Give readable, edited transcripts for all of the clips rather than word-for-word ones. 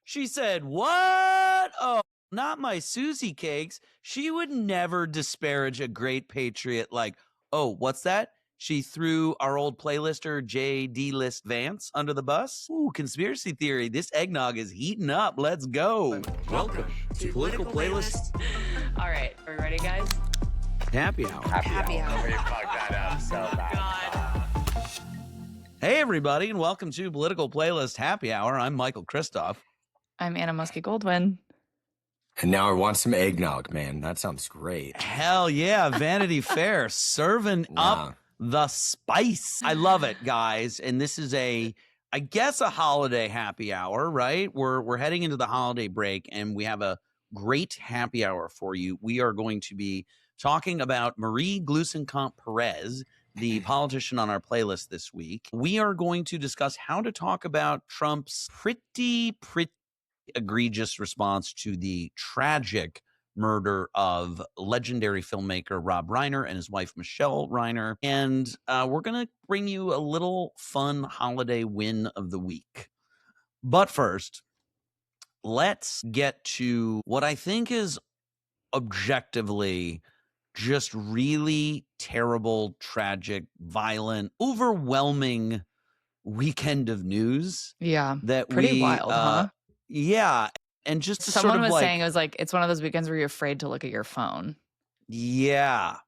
She said, "What? Oh, not my Susie cakes." She would never disparage a great patriot like, "Oh, what's that?" She threw our old playlister J.D. List Vance under the bus. Ooh, conspiracy theory. This eggnog is heating up. Let's go. Welcome to Political Playlist. All right, are we ready, guys? Happy hour. Happy hour. We fucked that up so bad. Hey, everybody, and welcome to Political Playlist Happy Hour. I'm Michael Kristoff. I'm Anna Muskie Goldwyn. And now I want some eggnog, man. That sounds great. Hell yeah, Vanity Fair serving up the spice. I love it, guys. And this is I guess a holiday happy hour, right? We're heading into the holiday break, and we have a great happy hour for you. We are going to be talking about Marie Gluesenkamp Perez, the politician on our playlist this week. We are going to discuss how to talk about Trump's pretty egregious response to the tragic murder of legendary filmmaker Rob Reiner and his wife Michelle Reiner. And we're going to bring you a little fun holiday win of the week. But first, let's get to what I think is objectively just really terrible, tragic, violent, overwhelming weekend of news. Yeah, that pretty wild, huh? Yeah, and just to someone sort of was saying it was like it's one of those weekends where you're afraid to look at your phone. Yeah.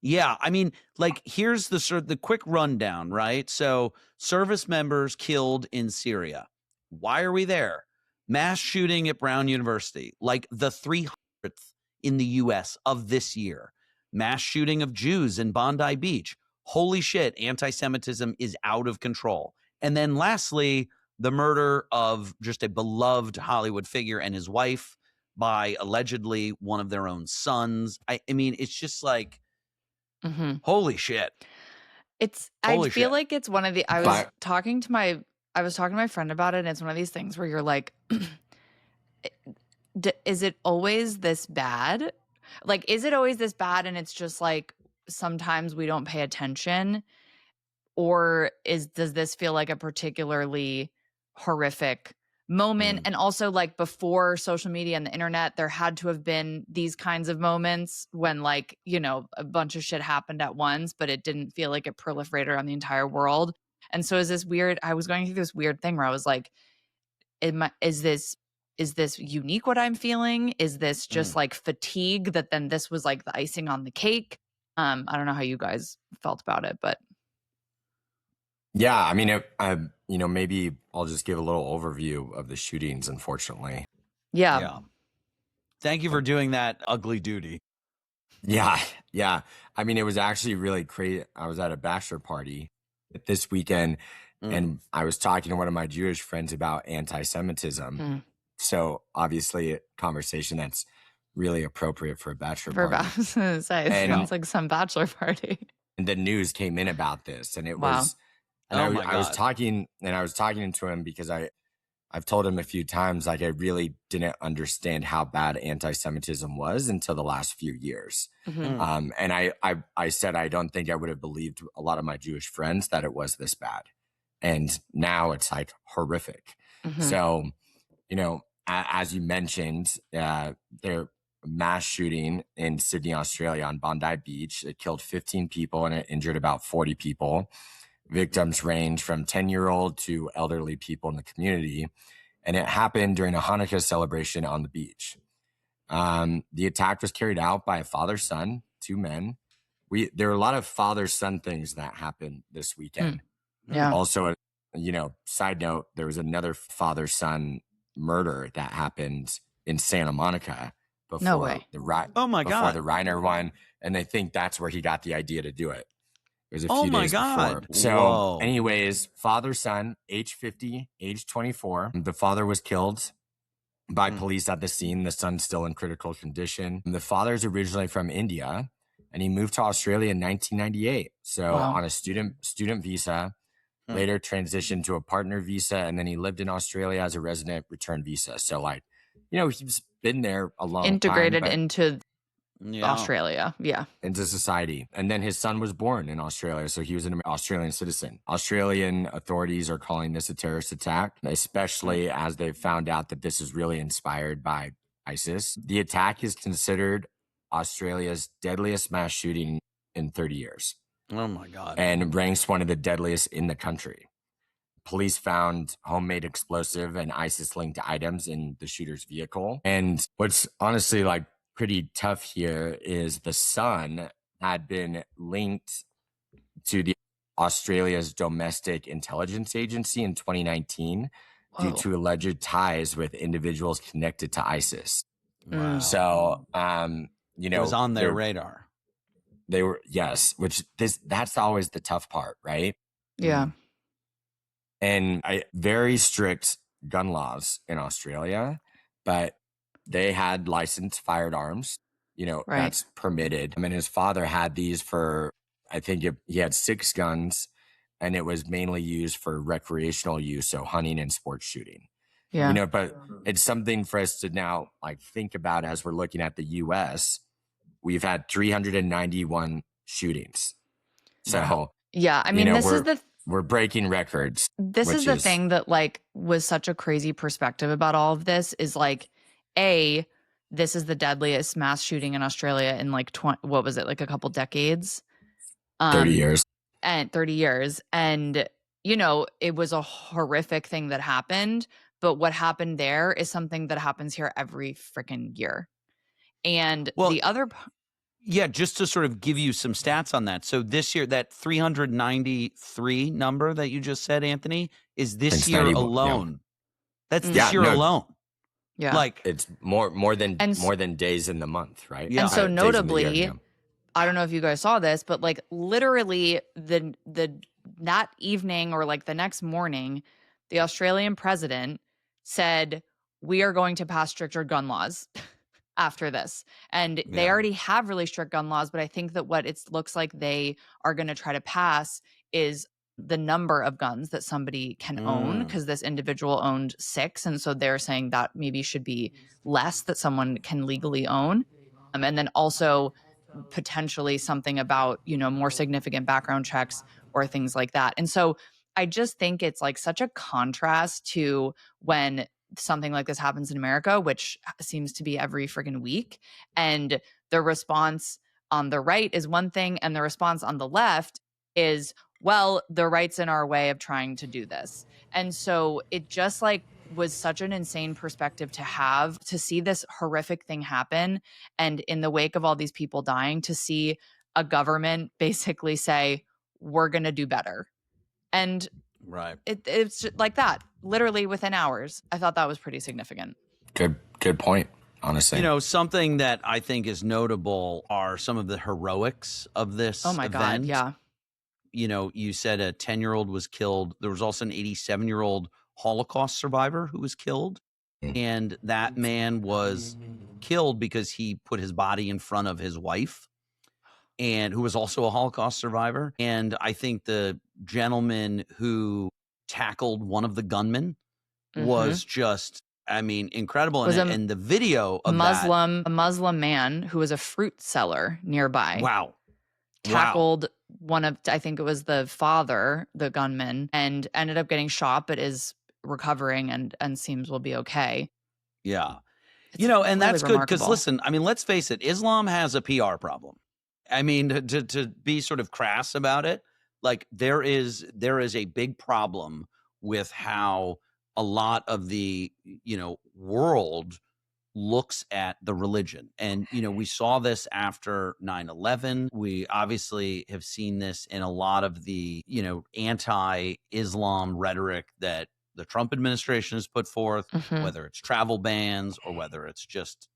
I mean, like, here's the quick rundown, right? So, service members killed in Syria. Why are we there? Mass shooting at Brown University, like the 300th in the U.S. of this year. Mass shooting of Jews in Bondi Beach. Holy shit, anti-Semitism is out of control. And then lastly, the murder of just a beloved Hollywood figure and his wife by allegedly one of their own sons. I mean, it's just like, holy shit. I feel like it's one of the, I was talking to my friend about it, and it's one of these things where you're like, is it always this bad? Like, is it always this bad and it's just like sometimes we don't pay attention? Or does this feel like a particularly horrific moment? And also, like, before social media and the internet, there had to have been these kinds of moments when, like, you know, a bunch of shit happened at once, but it didn't feel like it proliferated around the entire world. And so I was going through this weird thing where I was like, is this unique what I'm feeling? Is this just like fatigue that then this was like the icing on the cake? I don't know how you guys felt about it, but yeah, I mean, maybe I'll just give a little overview of the shootings, unfortunately. Yeah. Thank you for doing that ugly duty. Yeah. I mean, it was actually really crazy. I was at a bachelor party this weekend, and I was talking to one of my Jewish friends about anti-Semitism. So obviously a conversation that's really appropriate for a bachelor party. It sounds like some bachelor party. And the news came in about this, and it Wow. was, and I was talking to him because I've told him a few times, like, I really didn't understand how bad anti-Semitism was until the last few years. And I said, I don't think I would have believed a lot of my Jewish friends that it was this bad. And now it's like horrific. So, you know, as you mentioned, their mass shooting in Sydney, Australia on Bondi Beach, it killed 15 people and it injured about 40 people. Victims range from 10-year-old to elderly people in the community. And it happened during a Hanukkah celebration on the beach. The attack was carried out by a father-son, two men. There were a lot of father-son things that happened this weekend. Yeah. Also, side note, there was another father-son murder that happened in Santa Monica before No way. the God. the Reiner one, and they think that's where he got the idea to do it. It was a few days God. before. So, Whoa. anyways, father-son, age 50, age 24. The father was killed by police at the scene. The son's still in critical condition. The father's originally from India, and he moved to Australia in 1998. So, on a student visa. Later transitioned to a partner visa, and then he lived in Australia as a resident return visa. So, like, he's been there a long Integrated time. into Australia. Yeah. Into society. And then his son was born in Australia. So he was an Australian citizen. Australian authorities are calling this a terrorist attack, especially as they've found out that this is really inspired by ISIS. The attack is considered Australia's deadliest mass shooting in 30 years. Oh my God. And ranks one of the deadliest in the country. Police found homemade explosive and ISIS-linked items in the shooter's vehicle. And what's honestly like pretty tough here is the son had been linked to the Australia's Domestic Intelligence Agency in 2019 due to alleged ties with individuals connected to ISIS. Wow. So, it was on their radar. They were, yes, that's always the tough part, right? Yeah. And very strict gun laws in Australia, but they had licensed firearms, that's permitted. I mean, his father had these for, I think he had 6 guns, and it was mainly used for recreational use, so hunting and sports shooting. Yeah. But it's something for us to now think about as we're looking at the US. We've had 391 shootings. So, yeah, I mean, we're breaking records. This is the thing that was such a crazy perspective about all of this is this is the deadliest mass shooting in Australia in what was it, a couple decades? 30 years. And 30 years. And, it was a horrific thing that happened. But what happened there is something that happens here every freaking year. And the other yeah, just to sort of give you some stats on that. So this year, that 393 number that you just said, Anthony, is this year alone. Yeah. That's this year alone. Yeah. It's more than days in the month, right? Yeah. And so notably, I don't know if you guys saw this, but literally that evening or the next morning, the Australian president said, we are going to pass stricter gun laws after this. And they already have really strict gun laws, but I think that what it looks like they are going to try to pass is the number of guns that somebody can own, because this individual owned 6. And so they're saying that maybe should be less that someone can legally own. And then also potentially something about, more significant background checks or things like that. And so I just think it's such a contrast to when something like this happens in America, which seems to be every friggin' week. And the response on the right is one thing, and the response on the left is, well, the right's in our way of trying to do this. And so it just was such an insane perspective to see this horrific thing happen. And in the wake of all these people dying, to see a government basically say, we're going to do better. And it's like that, literally within hours. I thought that was pretty significant. Good point, honestly. Something that I think is notable are some of the heroics of this event. Oh my God, yeah. You said a 10-year-old was killed. There was also an 87-year-old Holocaust survivor who was killed. And that man was killed because he put his body in front of his wife, and who was also a Holocaust survivor. And I think the gentleman who tackled one of the gunmen was just, incredible. And the video of a Muslim man who was a fruit seller nearby. Wow. Tackled one of, I think it was the father, the gunman, and ended up getting shot, but is recovering and seems will be okay. Yeah. And really that's good because, listen, let's face it, Islam has a PR problem. To be sort of crass about it, there is a big problem with how a lot of the, world looks at the religion. And, we saw this after 9/11. We obviously have seen this in a lot of the, anti-Islam rhetoric that the Trump administration has put forth, whether it's travel bans or whether it's just,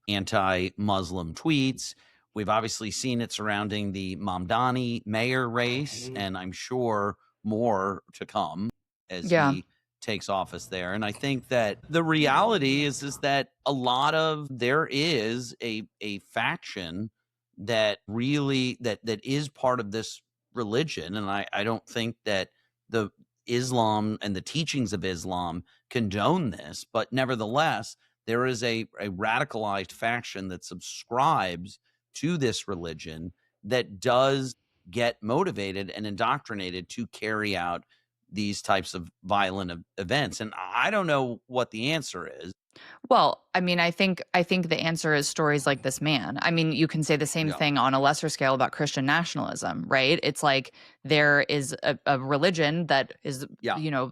anti-Muslim tweets. We've obviously seen it surrounding the Mamdani mayor race, and I'm sure more to come as he takes office there. And I think that the reality is that there is a faction that really that is part of this religion, and I don't think that the Islam and the teachings of Islam condone this, but nevertheless, there is a radicalized faction that subscribes to this religion that does get motivated and indoctrinated to carry out these types of violent events. And I don't know what the answer is. Well, I mean, I think the answer is stories like this man. I mean, you can say the same thing on a lesser scale about Christian nationalism, right? It's like there is a religion that is,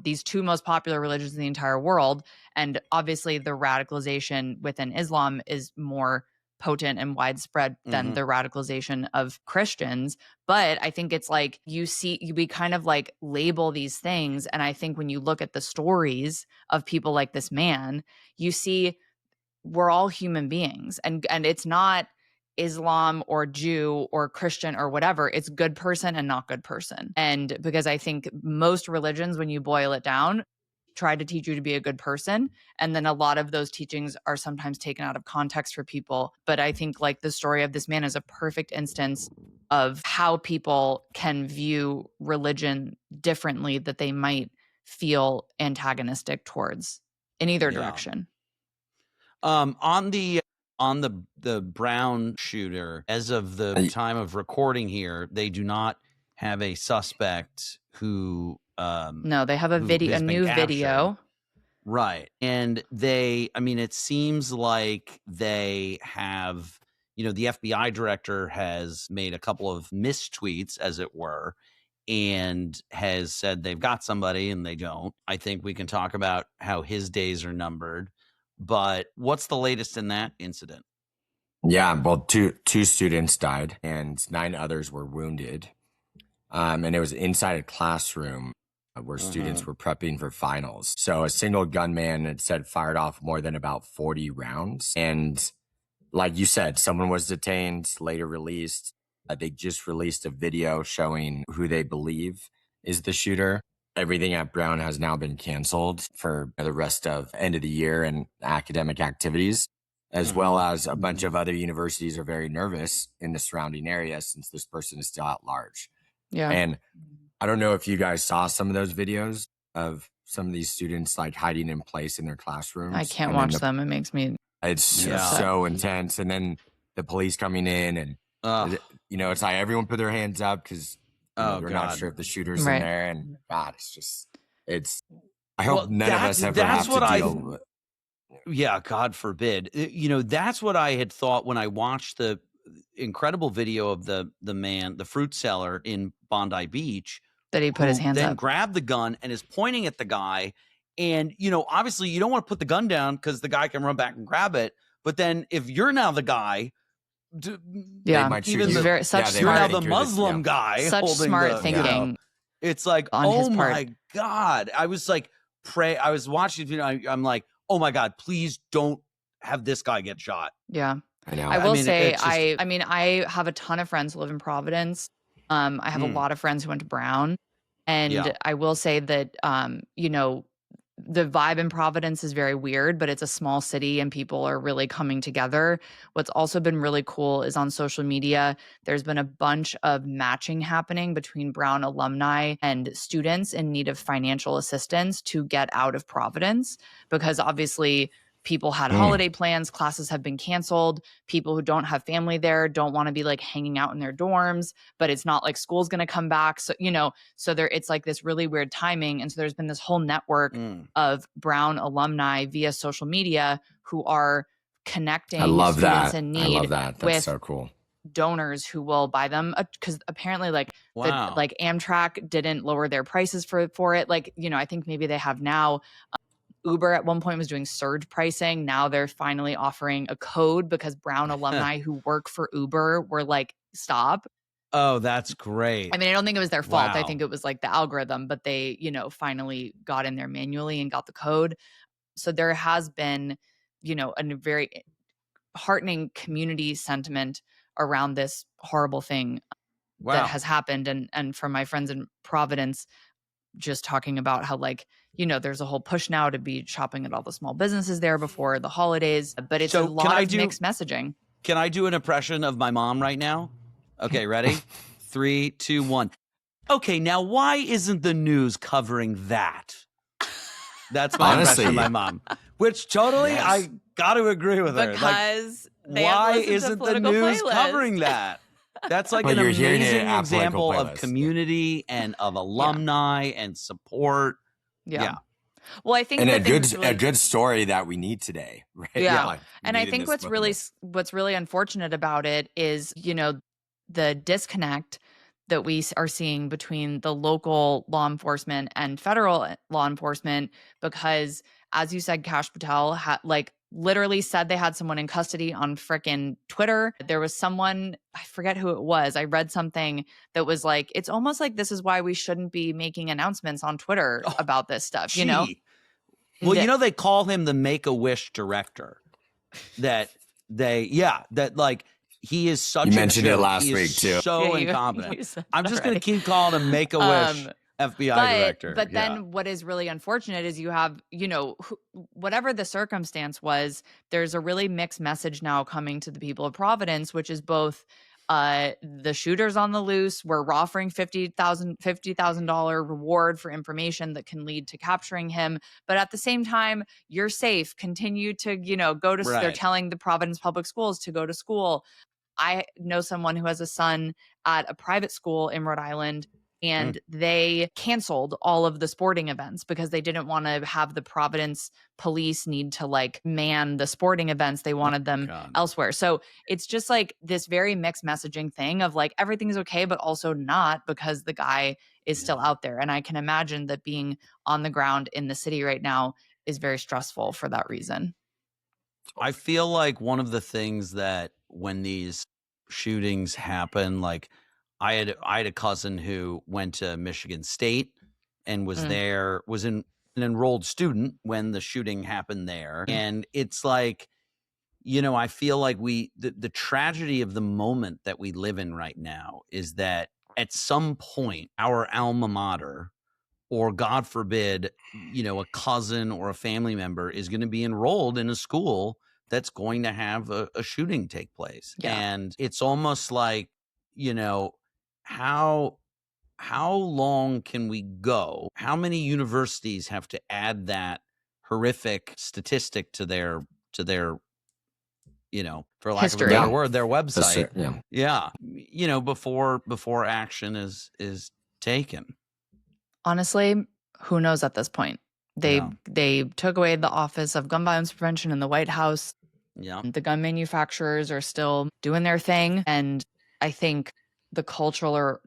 these two most popular religions in the entire world. And obviously the radicalization within Islam is more potent and widespread than the radicalization of Christians. But I think it's like we kind of like label these things. And I think when you look at the stories of people like this man, you see we're all human beings, and it's not Islam or Jew or Christian or whatever. It's good person and not good person. And because I think most religions, when you boil it down, try to teach you to be a good person. And then a lot of those teachings are sometimes taken out of context for people. But I think like the story of this man is a perfect instance of how people can view religion differently that they might feel antagonistic towards in either direction. On the Brown shooter, as of the time of recording here, they do not have a suspect who no, they have a new video. Right. And it seems like they have, the FBI director has made a couple of mistweets, as it were, and has said they've got somebody and they don't. I think we can talk about how his days are numbered. But what's the latest in that incident? Yeah, well, two students died and 9 others were wounded. And it was inside a classroom where students were prepping for finals. So a single gunman, it said, fired off more than about 40 rounds. And like you said, someone was detained, later released. They just released a video showing who they believe is the shooter. Everything at Brown has now been canceled for the rest of end of the year and academic activities, as well as a bunch of other universities are very nervous in the surrounding area since this person is still at large. Yeah. And I don't know if you guys saw some of those videos of some of these students like hiding in place in their classrooms. I can't watch them. It makes me. It's so intense. And then the police coming in and, it's like everyone put their hands up because we're not sure if the shooter's in there. And God, I hope none of us ever have to deal with it. Yeah, God forbid. That's what I had thought when I watched the incredible video of the man, the fruit seller in Bondi Beach, that he put his hands then up, grabbed the gun and is pointing at the guy. And, obviously you don't want to put the gun down because the guy can run back and grab it. But then if you're now the guy, they might shoot you. You're now the Muslim guy. Such holding smart thinking. It's like, oh my God. I was like, I was watching, I'm like, oh my God, please don't have this guy get shot. Yeah. I know. I will say, I have a ton of friends who live in Providence. I have a lot of friends who went to Brown. And I will say that, the vibe in Providence is very weird, but it's a small city and people are really coming together. What's also been really cool is on social media, there's been a bunch of matching happening between Brown alumni and students in need of financial assistance to get out of Providence, because obviously people had holiday plans, classes have been canceled. People who don't have family there don't want to be like hanging out in their dorms, but it's not like school's going to come back. So, it's like this really weird timing. And so there's been this whole network of Brown alumni via social media who are connecting students in need. I love that. That's so cool. Donors who will buy them, because apparently Amtrak didn't lower their prices for it. I think maybe they have now. Uber at one point was doing surge pricing. Now they're finally offering a code because Brown alumni who work for Uber were like, stop. Oh, that's great. I mean, I don't think it was their fault. I think it was like the algorithm, but they, finally got in there manually and got the code. So there has been, a very heartening community sentiment around this horrible thing that has happened. And from my friends in Providence, just talking about how there's a whole push now to be shopping at all the small businesses there before the holidays, but it's a lot of mixed messaging. Can I do an impression of my mom right now? Okay, ready? 3, 2, 1. Okay, now why isn't the news covering that? That's my impression of my mom. Which totally, I got to agree with her. Because Why isn't the news covering that? That's like an amazing example of community and of alumni and support. Yeah. Well, I think and a good story that we need today, right? Yeah. Like, and I think what's really unfortunate about it is, the disconnect that we are seeing between the local law enforcement and federal law enforcement, because as you said, Kash Patel literally said they had someone in custody on frickin' Twitter. There was someone, I forget who it was. I read something that was like, it's almost like this is why we shouldn't be making announcements on Twitter about this stuff, Well, they call him the Make-A-Wish director. He is such a joke. You mentioned it last week too. So incompetent. I'm just going to keep calling him Make-A-Wish FBI director. But then what is really unfortunate is you have, whatever the circumstance was, there's a really mixed message now coming to the people of Providence, which is both the shooter's on the loose. We're offering $50,000 reward for information that can lead to capturing him. But at the same time, you're safe. Continue to, go to, they're telling the Providence Public Schools to go to school. I know someone who has a son at a private school in Rhode Island, and they canceled all of the sporting events because they didn't want to have the Providence police need to man the sporting events. They wanted them elsewhere. So it's just like this very mixed messaging thing of everything's okay, but also not, because the guy is still out there. And I can imagine that being on the ground in the city right now is very stressful for that reason. I feel like one of the things that when these shootings happen, I had a cousin who went to Michigan State and was an enrolled student when the shooting happened there. And it's I feel like the tragedy of the moment that we live in right now is that at some point our alma mater, or God forbid, a cousin or a family member is going to be enrolled in a school that's going to have a shooting take place. Yeah. And it's almost like, how long can we go? How many universities have to add that horrific statistic to their for lack history. of a better word, their website? Yeah. Before action is taken. Honestly, who knows at this point? They took away the Office of Gun Violence Prevention in the White House. Yeah. The gun manufacturers are still doing their thing. And I think the culture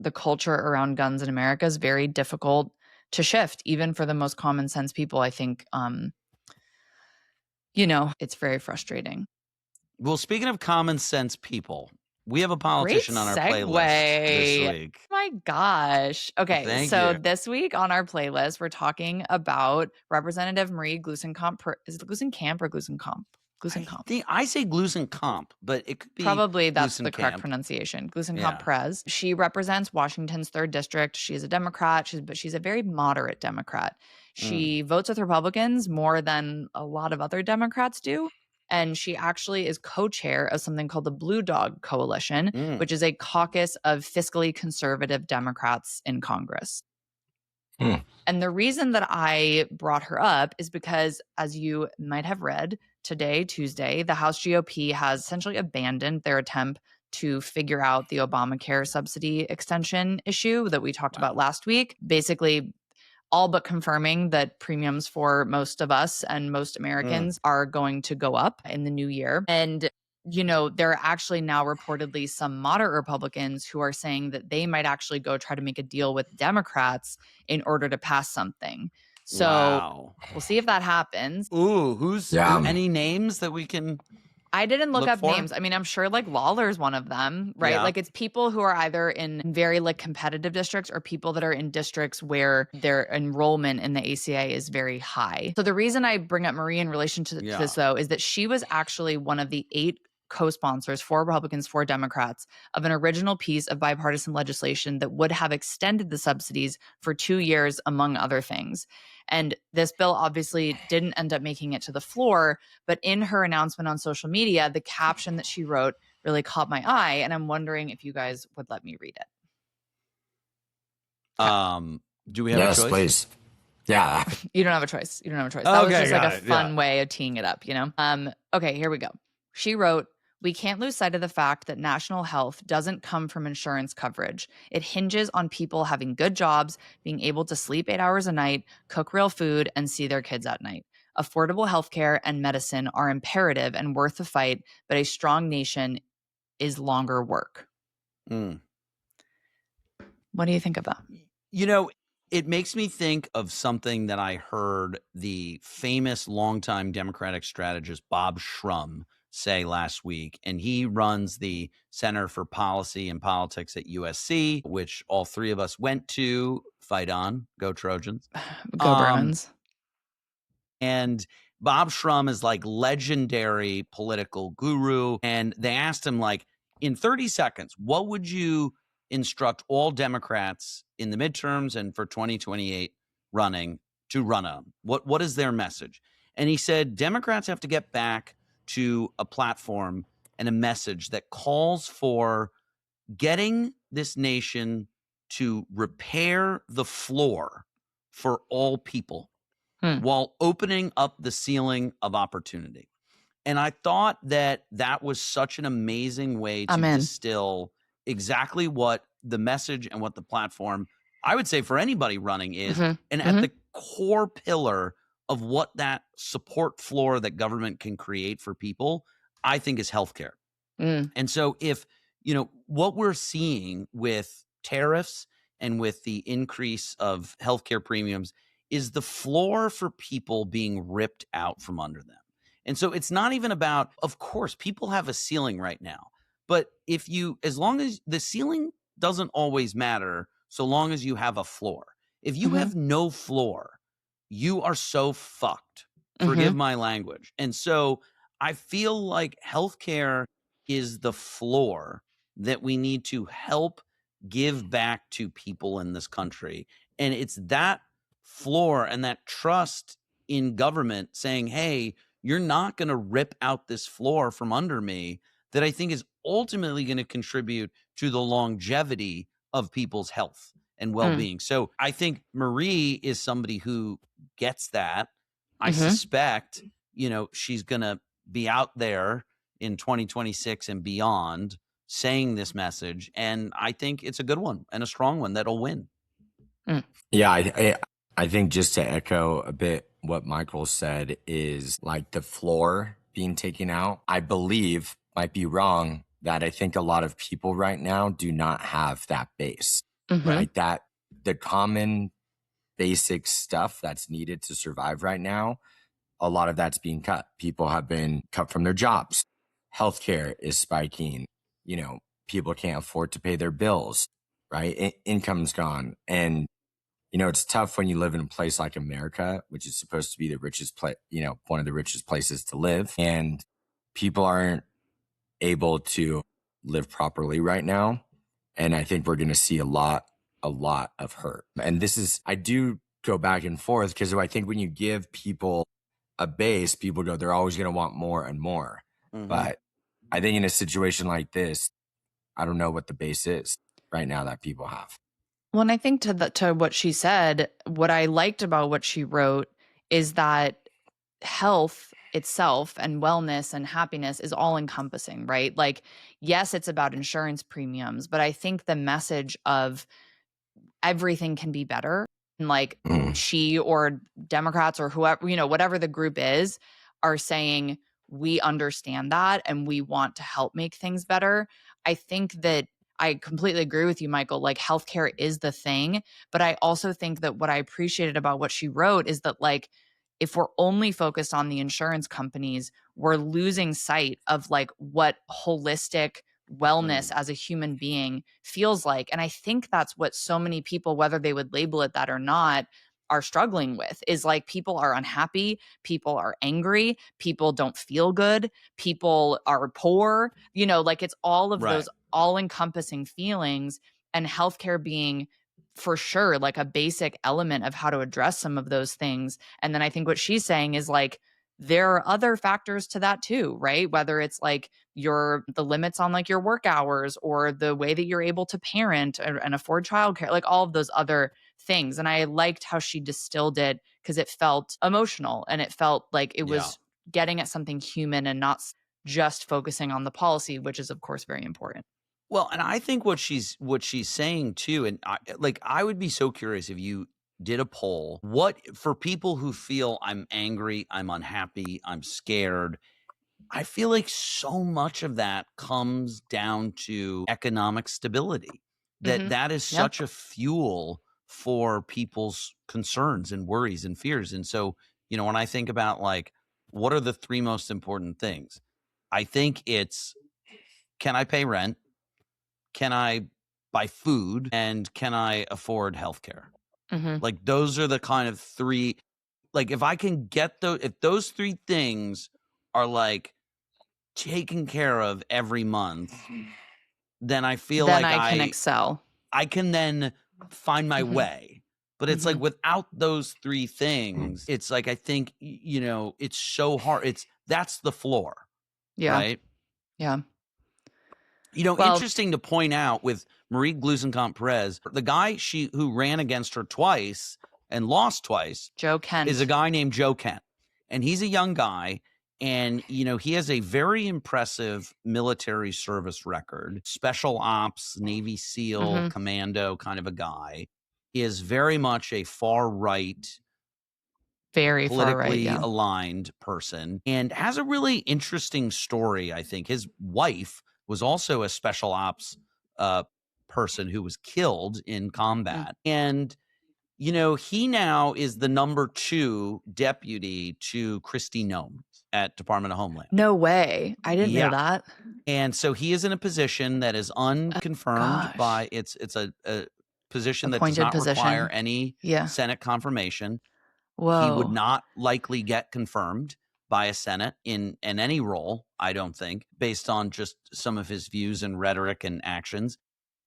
around guns in America is very difficult to shift, even for the most common sense people. I think, it's very frustrating. Well, speaking of common sense people, we have a politician on our playlist this week. Oh my gosh. Okay. This week on our playlist, we're talking about Representative Marie Gluesenkamp. Is it Gluesenkamp or Gluesenkamp? Gluesenkamp. I say Gluesenkamp, but it could be probably that's the correct pronunciation. Gluesenkamp Perez. She represents Washington's 3rd District. She's a Democrat, but she's a very moderate Democrat. She votes with Republicans more than a lot of other Democrats do. And she actually is co-chair of something called the Blue Dog Coalition, which is a caucus of fiscally conservative Democrats in Congress. And the reason that I brought her up is because, as you might have read today, Tuesday, the House GOP has essentially abandoned their attempt to figure out the Obamacare subsidy extension issue that we talked about last week. Basically, all but confirming that premiums for most of us and most Americans are going to go up in the new year. And, there are actually now reportedly some moderate Republicans who are saying that they might actually go try to make a deal with Democrats in order to pass something. So we'll see if that happens. Ooh, any names that we can... I didn't look up names. I mean, I'm sure Lawler's one of them, right? Yeah. It's people who are either in very competitive districts or people that are in districts where their enrollment in the ACA is very high. So the reason I bring up Marie in relation to this, though, is that she was actually one of the 8 co-sponsors, 4 Republicans, 4 Democrats, of an original piece of bipartisan legislation that would have extended the subsidies for 2 years, among other things. And this bill obviously didn't end up making it to the floor, but in her announcement on social media, the caption that she wrote really caught my eye, and I'm wondering if you guys would let me read it. Do we have a choice? Yes, please. Yeah. You don't have a choice. That was just a fun way of teeing it up, Okay, here we go. She wrote, We can't lose sight of the fact that national health doesn't come from insurance coverage. It hinges on people having good jobs, being able to sleep 8 hours a night, cook real food, and see their kids at night. Affordable healthcare and medicine are imperative and worth the fight, but a strong nation is longer work. Mm. What do you think of that? You know, it makes me think of something that I heard the famous longtime Democratic strategist Bob Shrum say last week. And he runs the Center for Policy and Politics at USC, which all three of us went to. Fight on. Go Trojans. Go Bruins. And Bob Shrum is like legendary political guru. And they asked him, like, in 30 seconds, what would you instruct all Democrats in the midterms and for 2028 running to run on? What is their message? And he said, Democrats have to get back to a platform and a message that calls for getting this nation to repair the floor for all people while opening up the ceiling of opportunity. And I thought that that was such an amazing way to distill exactly what the message and what the platform, I would say for anybody running is, and at the core pillar of what that support floor that government can create for people, I think is healthcare. And so if, what we're seeing with tariffs and with the increase of healthcare premiums is the floor for people being ripped out from under them. And so it's not even about, of course, people have a ceiling right now. But as long as the ceiling doesn't always matter, so long as you have a floor. If you have no floor, you are so fucked. Forgive my language. And so I feel like healthcare is the floor that we need to help give back to people in this country. And it's that floor and that trust in government saying, hey, you're not going to rip out this floor from under me, that I think is ultimately going to contribute to the longevity of people's health and well-being. So I think Marie is somebody who gets that. I suspect, she's going to be out there in 2026 and beyond saying this message. And I think it's a good one and a strong one that'll win. Yeah, I think just to echo a bit what Michael said is like the floor being taken out. I believe, might be wrong, that I think a lot of people right now do not have that base, right? That the common basic stuff that's needed to survive right now, a lot of that's being cut. People have been cut from their jobs. Healthcare is spiking. People can't afford to pay their bills, right? Income's gone. And it's tough when you live in a place like America, which is supposed to be the richest place, one of the richest places to live. And people aren't able to live properly right now. And I think we're going to see a lot of hurt. And I do go back and forth because I think when you give people a base, people go, they're always going to want more and more. But I think in a situation like this, I don't know what the base is right now that people have. Well, and I think to what she said, what I liked about what she wrote is that health itself and wellness and happiness is all encompassing, right? Like, yes, it's about insurance premiums, but I think the message of everything can be better, and like she or Democrats or whoever, whatever the group is, are saying, we understand that and we want to help make things better. I think that I completely agree with you, Michael. Like, healthcare is the thing. But I also think that what I appreciated about what she wrote is that, like, if we're only focused on the insurance companies, we're losing sight of like what holistic wellness as a human being feels like. And I think that's what so many people, whether they would label it that or not, are struggling with, is like people are unhappy, people are angry, people don't feel good, people are poor, like it's all of those all-encompassing feelings, and healthcare being for sure like a basic element of how to address some of those things. And then I think what she's saying is like there are other factors to that too, right? Whether it's like the limits on like your work hours or the way that you're able to parent and afford childcare, like all of those other things. And I liked how she distilled it because it felt emotional and it felt like it was getting at something human and not just focusing on the policy, which is of course very important. Well, and I think what she's saying too, and I would be so curious if you did a poll, what for people who feel I'm angry, I'm unhappy, I'm scared. I feel like so much of that comes down to economic stability. That is such a fuel for people's concerns and worries and fears. And so, when I think about like, what are the three most important things? I think it's, can I pay rent? Can I buy food? And can I afford healthcare? Like those are the kind of three, like if I can get those, if those three things are like taken care of every month, then I feel then like I can excel. I can then find my way. But it's like without those three things, it's like I think, it's so hard. That's the floor. Yeah. Right? Yeah. Interesting to point out with Marie Gluesenkamp Perez, the guy who ran against her twice and lost twice, Joe Kent, is a guy named Joe Kent. And he's a young guy. And, he has a very impressive military service record, special ops, Navy SEAL, commando kind of a guy. He is very much a far-right, very politically far right, aligned person, and has a really interesting story, I think. His wife was also a special ops person who was killed in combat. And he now is the number 2 deputy to Kristi Noem at Department of Homeland. No way. I didn't know that. And so he is in a position that is unconfirmed by it's a position that does not require any Senate confirmation. Whoa. He would not likely get confirmed by a Senate in any role, I don't think, based on just some of his views and rhetoric and actions.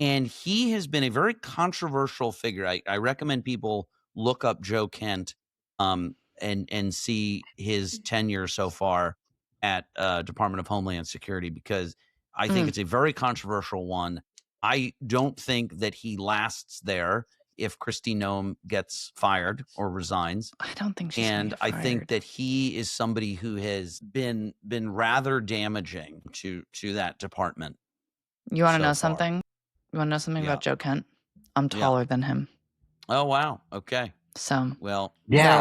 And he has been a very controversial figure. I recommend people look up Joe Kent and see his tenure so far at Department of Homeland Security, because I think it's a very controversial one. I don't think that he lasts there if Kristi Noem gets fired or resigns. I don't think she's And I think that he is somebody who has been rather damaging to that department. You want to know something? You want to know something about Joe Kent? I'm taller than him. Oh, wow. Okay. So, well,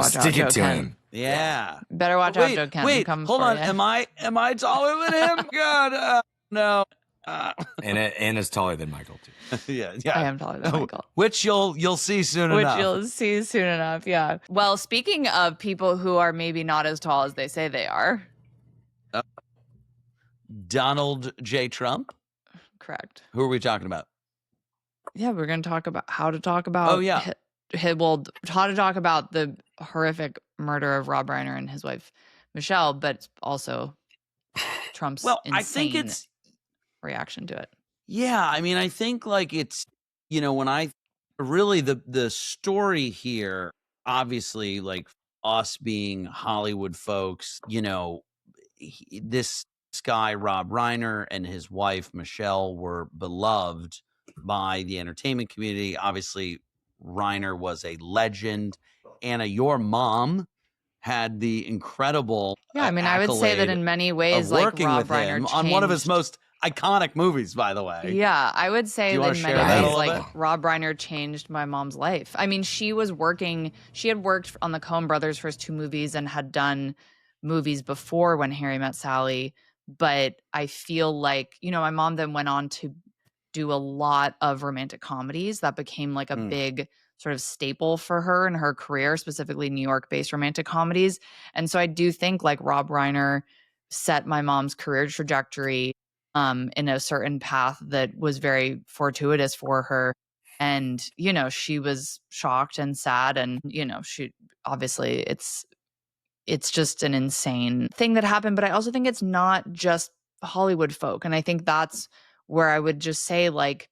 stick it to him. Yeah. Better watch out, Joe Kent. Wait, hold on. Am I taller than him? God, no. And is taller than Michael too. Yeah. I am taller than Michael. Which you'll see soon enough. Which you'll see soon enough. Yeah. Well, speaking of people who are maybe not as tall as they say they are. Donald J. Trump. Correct. Who are we talking about? Yeah, we're going to talk about how to talk about. Oh yeah. How to talk about the horrific murder of Rob Reiner and his wife Michelle, but also Trump's insane I think it's reaction to it. Yeah, I mean, I think like it's, when I really the story here, obviously, like us being Hollywood folks, this guy Rob Reiner and his wife Michelle were beloved by the entertainment community. Obviously, Reiner was a legend. Anna, your mom had the incredible I would say that in many ways, like working Rob with Reiner him changed on one of his most iconic movies, by the way. Yeah, I would say that in many ways, like Rob Reiner changed my mom's life. I mean, she had worked on the Coen brothers' first 2 movies and had done movies before When Harry Met Sally. But I feel like, my mom then went on to do a lot of romantic comedies that became like a big sort of staple for her in her career, specifically New York-based romantic comedies. And so I do think like Rob Reiner set my mom's career trajectory in a certain path that was very fortuitous for her. And, she was shocked and sad. And, she obviously it's just an insane thing that happened. But I also think it's not just Hollywood folk. And I think that's where I would just say, like,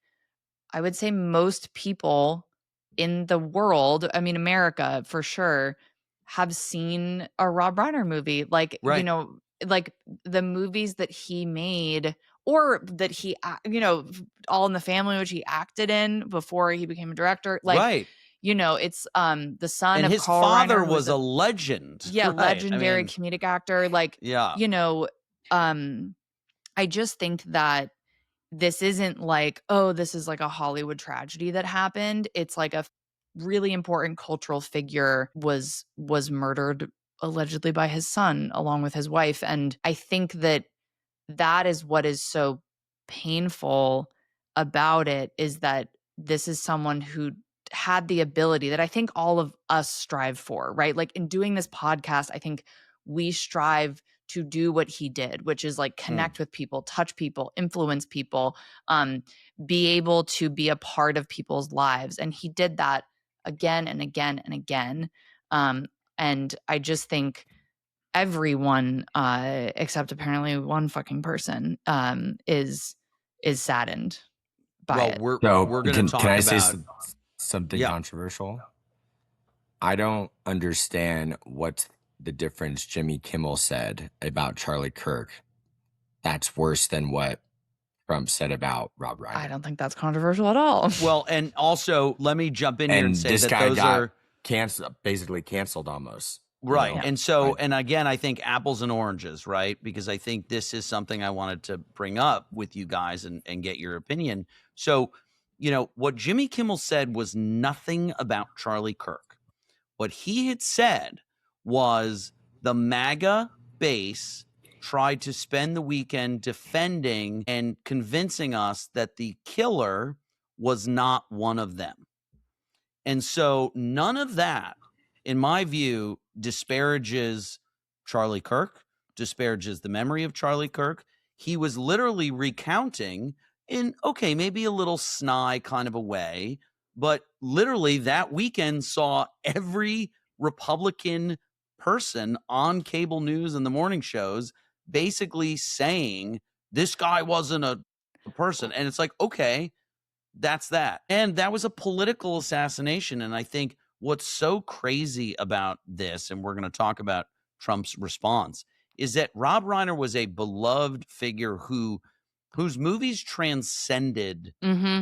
I would say most people in the world, I mean, America for sure, have seen a Rob Reiner movie. Like, like the movies that he made or that he, All in the Family, which he acted in before he became a director. Like, it's the son and of his Carl father Reiner was a legend. Yeah, right? legendary comedic actor. Like, I just think that this isn't like, oh, this is like a Hollywood tragedy that happened. It's like a really important cultural figure was murdered allegedly by his son along with his wife. And I think that is what is so painful about it, is that this is someone who had the ability that I think all of us strive for, right? Like in doing this podcast, I think we strive to do what he did, which is like connect with people, touch people, influence people, be able to be a part of people's lives. And he did that again and again and again. And I just think everyone, except apparently one fucking person, is saddened by it. We're going to talk can I about say something controversial? I don't understand what's the difference Jimmy Kimmel said about Charlie Kirk that's worse than what Trump said about Rob Reiner. I don't think that's controversial at all. Well, and also let me jump in here and say that those are basically canceled almost. Right. You know? And so, and again, I think apples and oranges, right? Because I think this is something I wanted to bring up with you guys and get your opinion. So, you know, what Jimmy Kimmel said was nothing about Charlie Kirk. What he had said was the MAGA base tried to spend the weekend defending and convincing us that the killer was not one of them. And so none of that, in my view, disparages Charlie Kirk, disparages the memory of Charlie Kirk. He was literally recounting in, okay, maybe a little snide kind of a way, but literally that weekend saw every Republican person on cable news and the morning shows basically saying this guy wasn't a person. And it's like, okay, that's that. And that was a political assassination. And I think what's so crazy about this, and we're going to talk about Trump's response, is that Rob Reiner was a beloved figure whose movies transcended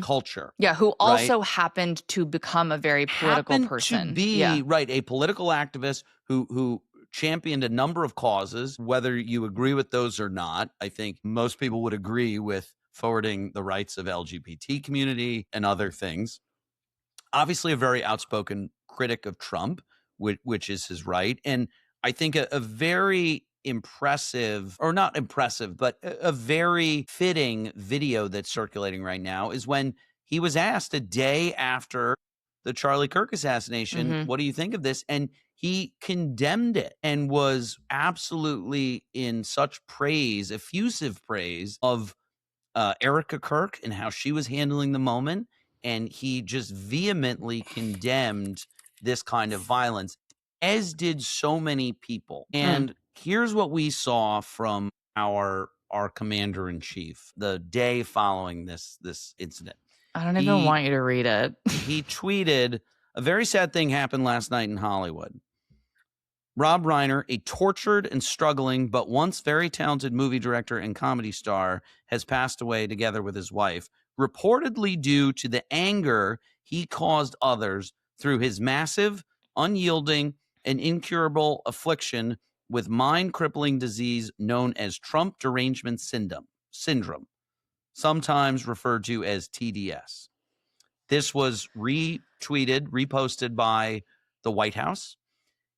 culture. Yeah, who also happened to become a very political person. To be a political activist who championed a number of causes, whether you agree with those or not. I think most people would agree with forwarding the rights of LGBT community and other things. Obviously, a very outspoken critic of Trump, which is his right. And I think a very impressive, or not impressive, but a very fitting video that's circulating right now is when he was asked a day after the Charlie Kirk assassination, what do you think of this? And he condemned it and was absolutely in such praise, effusive praise of Erica Kirk and how she was handling the moment. And he just vehemently condemned this kind of violence, as did so many people. And here's what we saw from our commander in chief the day following this incident. I don't even want you to read it. He tweeted, "A very sad thing happened last night in Hollywood. Rob Reiner, a tortured and struggling but once very talented movie director and comedy star, has passed away together with his wife, reportedly due to the anger he caused others through his massive, unyielding, and incurable affliction with mind-crippling disease known as Trump derangement syndrome, sometimes referred to as TDS." This was reposted by the White House.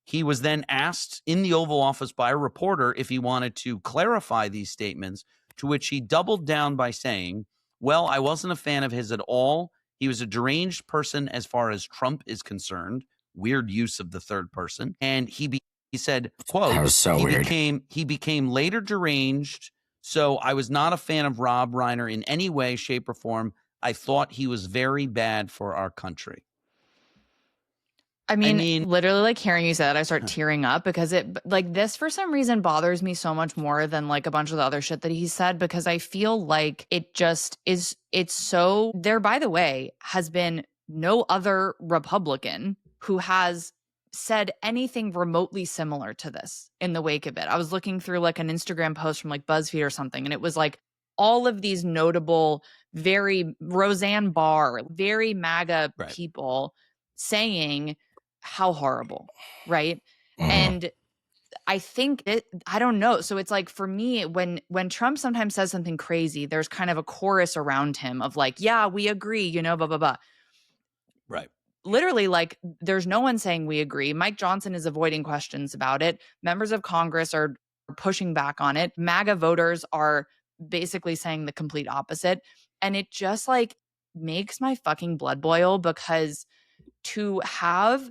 He was then asked in the Oval Office by a reporter if he wanted to clarify these statements, to which he doubled down by saying, "Well, I wasn't a fan of his at all. He was a deranged person as far as Trump is concerned." Weird use of the third person. And he said, quote, "That was so weird. He became later deranged, so I was not a fan of Rob Reiner in any way, shape, or form. I thought he was very bad for our country." I mean, literally, like hearing you say that, I start tearing up because this for some reason bothers me so much more than like a bunch of the other shit that he said, because I feel like it just is, it's so, there, by the way, has been no other Republican who has said anything remotely similar to this in the wake of it. I was looking through like an Instagram post from like BuzzFeed or something, and it was like all of these notable, very Roseanne Barr, very MAGA people saying how horrible, right? And I think I don't know. So it's like, for me, when Trump sometimes says something crazy, there's kind of a chorus around him of like, yeah, we agree, blah, blah, blah. Right. Literally, like, there's no one saying we agree. Mike Johnson is avoiding questions about it. Members of Congress are pushing back on it. MAGA voters are basically saying the complete opposite. And it just like makes my fucking blood boil, because to have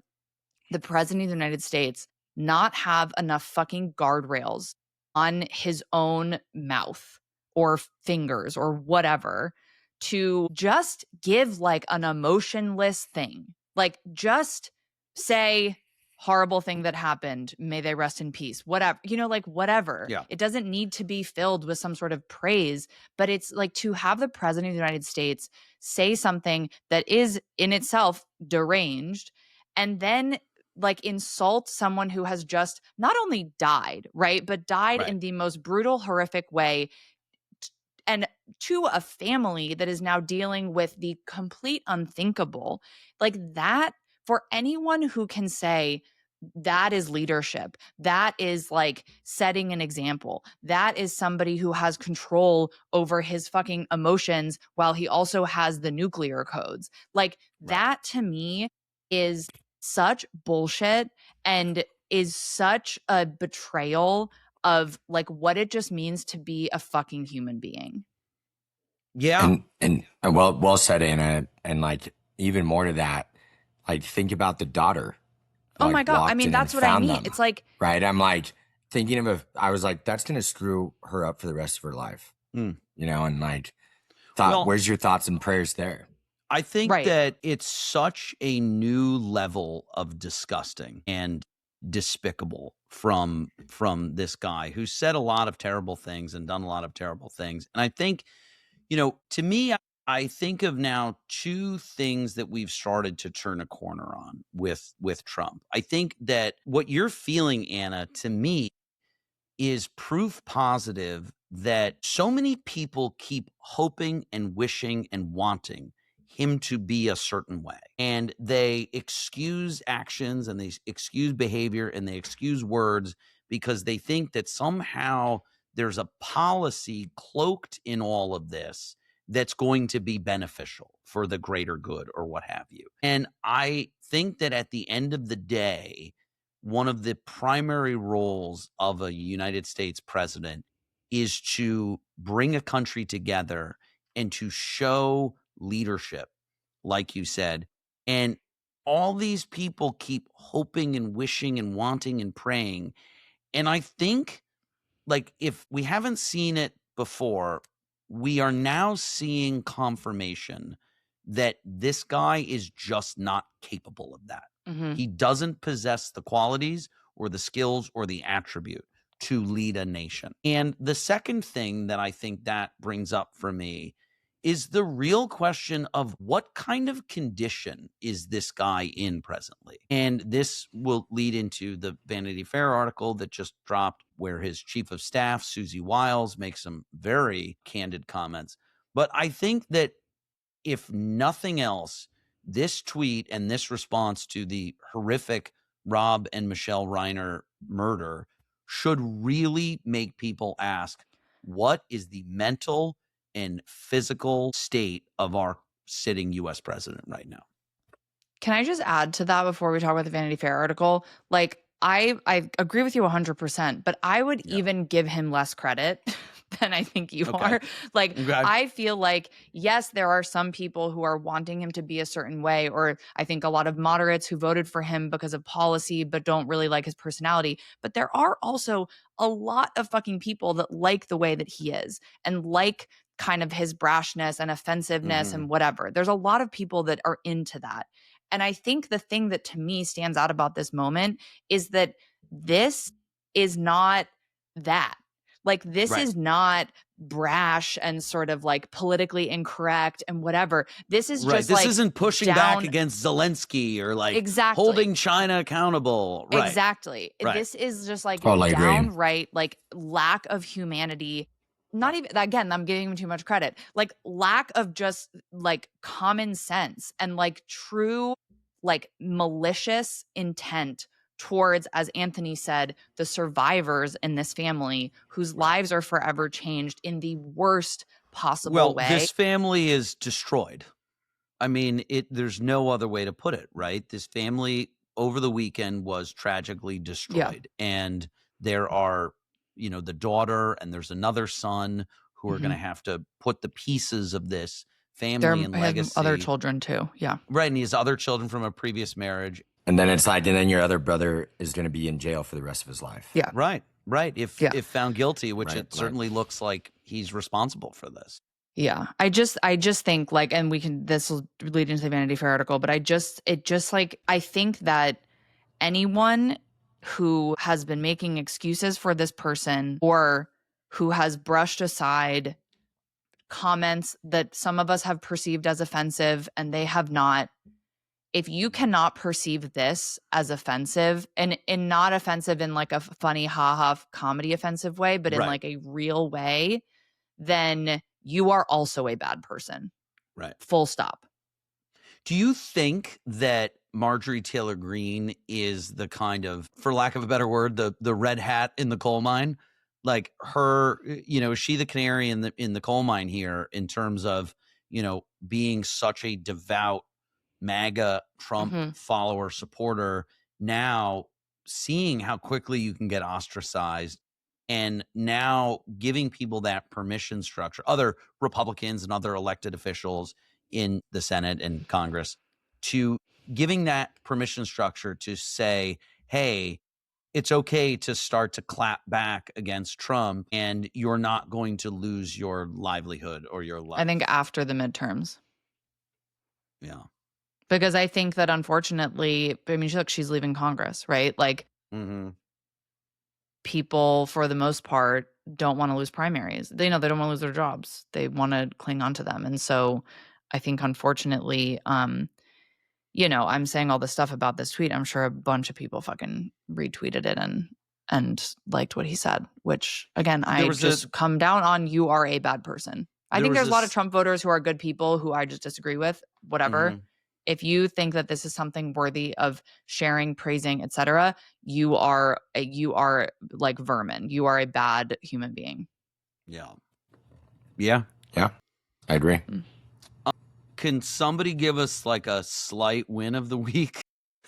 the president of the United States not have enough fucking guardrails on his own mouth or fingers or whatever to just give like an emotionless thing, like just say horrible thing that happened, may they rest in peace, whatever, like whatever. Yeah. It doesn't need to be filled with some sort of praise, but it's like to have the president of the United States say something that is in itself deranged and then like insult someone who has just not only died, right, but died in the most brutal, horrific way, and to a family that is now dealing with the complete unthinkable. Like that, for anyone who can say that is leadership, that is like setting an example, that is somebody who has control over his fucking emotions while he also has the nuclear codes, like that to me is such bullshit and is such a betrayal of like what it just means to be a fucking human being. Yeah. And well said, Anna. And like even more to that, like think about the daughter. Oh my God. I mean, that's what I mean. Them, it's like, right. I'm like thinking of I was like, that's going to screw her up for the rest of her life, and like where's your thoughts and prayers there? I think that it's such a new level of disgusting and despicable from this guy who said a lot of terrible things and done a lot of terrible things. And I think, to me, I think of now two things that we've started to turn a corner on with Trump. I think that what you're feeling, Anna, to me, is proof positive that so many people keep hoping and wishing and wanting him to be a certain way. And they excuse actions and they excuse behavior and they excuse words because they think that somehow there's a policy cloaked in all of this that's going to be beneficial for the greater good or what have you. And I think that at the end of the day, one of the primary roles of a United States president is to bring a country together and to show leadership, like you said. And all these people keep hoping and wishing and wanting and praying. And I think, like, if we haven't seen it before, we are now seeing confirmation that this guy is just not capable of that. He doesn't possess the qualities or the skills or the attribute to lead a nation. And the second thing that I think that brings up for me is the real question of what kind of condition is this guy in presently? And this will lead into the Vanity Fair article that just dropped where his chief of staff, Susie Wiles, makes some very candid comments. But I think that if nothing else, this tweet and this response to the horrific Rob and Michelle Reiner murder should really make people ask, what is the mental and physical state of our sitting U.S. president right now? Can I just add to that before we talk about the Vanity Fair article? Like, I agree with you 100%, but I would even give him less credit than I think you are. Like, I feel like, yes, there are some people who are wanting him to be a certain way, or I think a lot of moderates who voted for him because of policy but don't really like his personality. But there are also a lot of fucking people that like the way that he is and like kind of his brashness and offensiveness and whatever. There's a lot of people that are into that. And I think the thing that to me stands out about this moment is that this is not that. Like, this is not brash and sort of like politically incorrect and whatever. This is just this like isn't pushing back against Zelensky or like holding China accountable. Exactly. This is just like downright like lack of humanity. Not even, again, I'm giving him too much credit. Like lack of just like common sense and like true like malicious intent towards, as Anthony said, the survivors in this family whose lives are forever changed in the worst possible way. This family is destroyed. I mean, there's no other way to put it, right? This family over the weekend was tragically destroyed. And there are, the daughter and there's another son who are going to have to put the pieces of this family and legacy. Other children too. Yeah. Right. And he has other children from a previous marriage. And then it's like, and then your other brher is going to be in jail for the rest of his life. Yeah. Right. If found guilty, which certainly looks like he's responsible for this. Yeah. I just think like, and this will lead into the Vanity Fair article, but I think that anyone who has been making excuses for this person or who has brushed aside comments that some of us have perceived as offensive and they have not, if you cannot perceive this as offensive and not offensive in like a funny haha comedy offensive way, but in like a real way, then you are also a bad person. Right. Full stop. Do you think that Marjorie Taylor Greene is the kind of, for lack of a better word, the red hat in the coal mine? Like her, is she the canary in the coal mine here in terms of, being such a devout MAGA Trump follower supporter, now seeing how quickly you can get ostracized and now giving people that permission structure, other Republicans and other elected officials in the Senate and Congress, to giving that permission structure to say, hey, it's okay to start to clap back against Trump and you're not going to lose your livelihood or your life. I think after the midterms. Yeah. Because I think that unfortunately, I mean, she's leaving Congress, right? Like people, for the most part, don't want to lose primaries. They don't want to lose their jobs. They want to cling on to them. And so I think, unfortunately, I'm saying all this stuff about this tweet. I'm sure a bunch of people fucking retweeted it and liked what he said, which, again, I just come down on. You are a bad person. I think there's a lot of Trump voters who are good people who I just disagree with, whatever. If you think that this is something worthy of sharing, praising, etc., you are like vermin. You are a bad human being. Yeah. I agree. Can somebody give us like a slight win of the week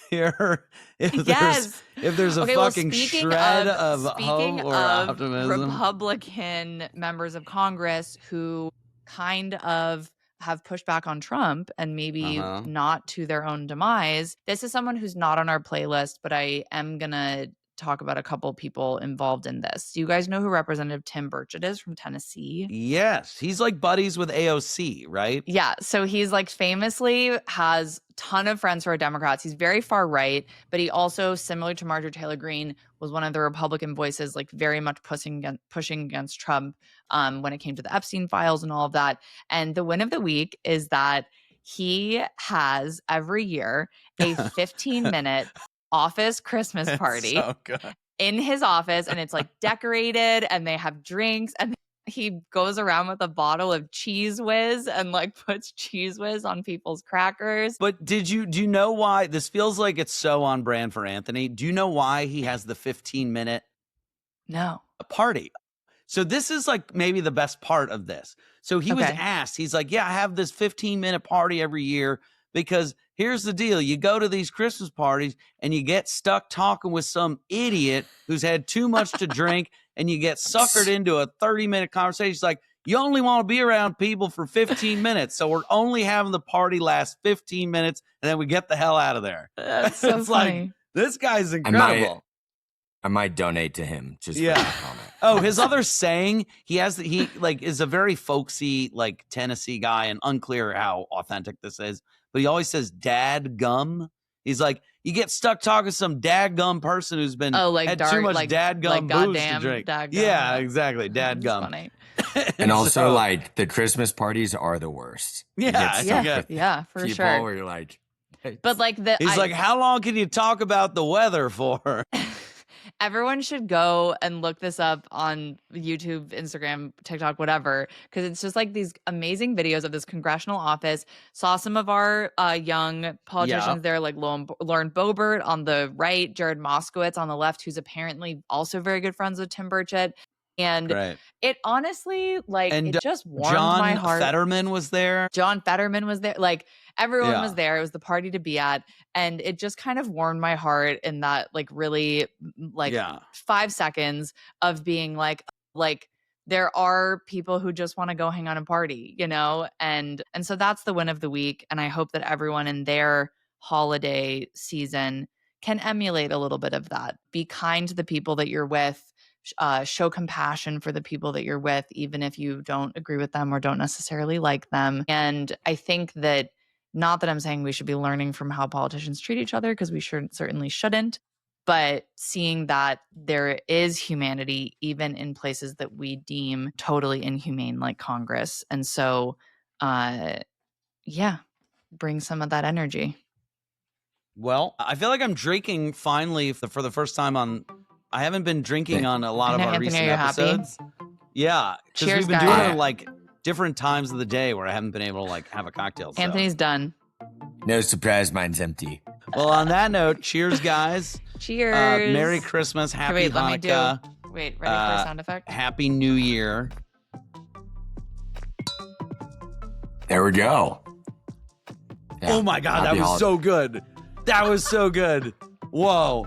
here? If there's a fucking shred of hope or optimism. Republican members of Congress who kind of have pushed back on Trump and maybe not to their own demise. This is someone who's not on our playlist, but I am going to talk about a couple people involved in this. Do you guys know who Representative Tim Burchett is from Tennessee? Yes. He's like buddies with AOC, right? Yeah. So he's like famously has a ton of friends who are Democrats. He's very far right, but he also, similar to Marjorie Taylor Greene, was one of the Republican voices, like very much pushing against Trump when it came to the Epstein files and all of that. And the win of the week is that he has every year a 15-minute office Christmas party in his office, and it's like decorated and they have drinks, and he goes around with a bottle of Cheese Whiz and like puts Cheese Whiz on people's crackers. But do you know why this feels like it's so on brand for Anthony? Do you know why he has the 15-minute party? So this is like maybe the best part of this. So he was asked, he's like, yeah, I have this 15-minute party every year because here's the deal. You go to these Christmas parties and you get stuck talking with some idiot who's had too much to drink and you get suckered into a 30-minute conversation. It's like, you only want to be around people for 15 minutes. So we're only having the party last 15 minutes and then we get the hell out of there. That's so it's funny. Like, this guy's incredible. I might donate to him just for that comment. Oh, his other saying, he is a very folksy, like Tennessee guy, and unclear how authentic this is. But he always says "dad gum." He's like, you get stuck talking to some dad gum person who's been had too much dad gum booze to drink. Yeah, exactly, dad gum. Funny. And also, like, the Christmas parties are the worst. Yeah, for people sure. where you're like, but like he's like, how long can you talk about the weather for? Everyone should go and look this up on YouTube, Instagram, TikTok, whatever, because it's just like these amazing videos of this congressional office. Saw some of our young politicians there, like Lauren Boebert on the right, Jared Moskowitz on the left, who's apparently also very good friends with Tim Burchett. And it honestly, like, it just warmed my heart. John Fetterman was there. John Fetterman was there. Like, everyone was there. It was the party to be at. And it just kind of warmed my heart in that, like, really, like, 5 seconds of being like, there are people who just want to go hang out and party, you know? And so that's the win of the week. And I hope that everyone in their holiday season can emulate a little bit of that. Be kind to the people that you're with. Show compassion for the people that you're with, even if you don't agree with them or don't necessarily like them. And I think that, not that I'm saying we should be learning from how politicians treat each other, because we certainly shouldn't, but seeing that there is humanity even in places that we deem totally inhumane, like Congress. And so, bring some of that energy. Well, I feel like I'm drinking finally for the first time on... I haven't been drinking on a lot of our recent episodes. Happy? Yeah, because we've been doing it like different times of the day where I haven't been able to like have a cocktail. Anthony's done. No surprise, mine's empty. Well, on that note, cheers, guys. Cheers. Merry Christmas. Happy Hanukkah. Ready for a sound effect? Happy New Year. There we go. Yeah, oh my God, that was so good. That was so good. Whoa.